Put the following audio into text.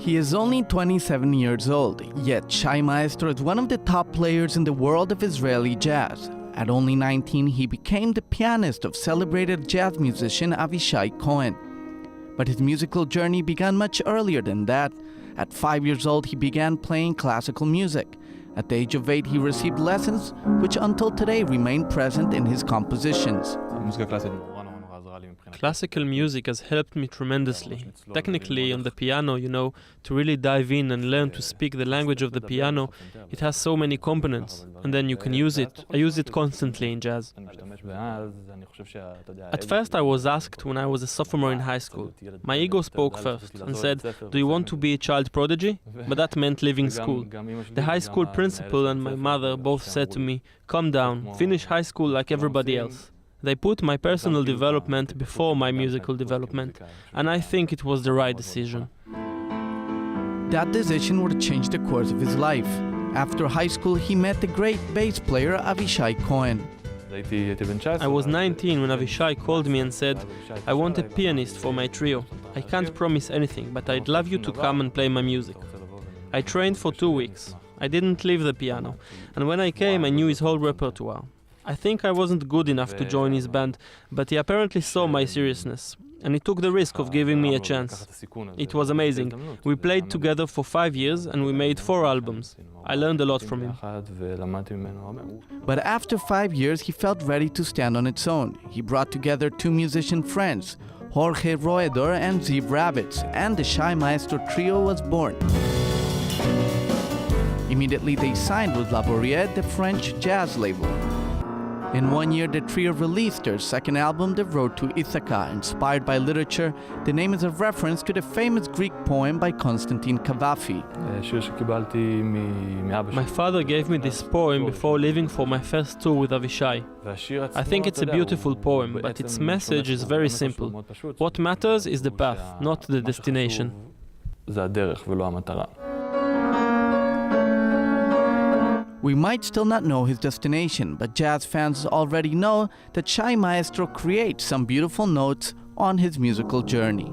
He is only 27 years old, yet Shai Maestro is one of the top players in the world of Israeli jazz. At only 19, he became the pianist of celebrated jazz musician Avishai Cohen. But his musical journey began much earlier than that. At 5 years old, he began playing classical music. At the age of 8, he received lessons which until today remain present in his compositions. Classical music has helped me tremendously. Technically, on the piano, to really dive in and learn to speak the language of the piano, it has so many components, and then you can use it. I use it constantly in jazz. At first, I was asked when I was a sophomore in high school. My ego spoke first and said, "Do you want to be a child prodigy?" But that meant leaving school. The high school principal and my mother both said to me, "Calm down, finish high school like everybody else." They put my personal development before my musical development, and I think it was the right decision. That decision would change the course of his life. After high school, he met the great bass player Avishai Cohen. I was 19 when Avishai called me and said, "I want a pianist for my trio. I can't promise anything, but I'd love you to come and play my music." I trained for 2 weeks. I didn't leave the piano, and when I came, I knew his whole repertoire. I think I wasn't good enough to join his band, but he apparently saw my seriousness, and he took the risk of giving me a chance. It was amazing. We played together for 5 years and we made 4 albums. I learned a lot from him. But after 5 years, he felt ready to stand on its own. He brought together 2 musician friends, Jorge Roedor and Ziv Ravitz, and the Shai Maestro trio was born. Immediately they signed with Laboriette, the French jazz label. In 1 year, the trio released their second album, The Road to Ithaca. Inspired by literature, the name is a reference to the famous Greek poem by Constantine Cavafy. My father gave me this poem before leaving for my first tour with Avishai. I think it's a beautiful poem, but its message is very simple. What matters is the path, not the destination. We might still not know his destination, but jazz fans already know that Shai Maestro creates some beautiful notes on his musical journey.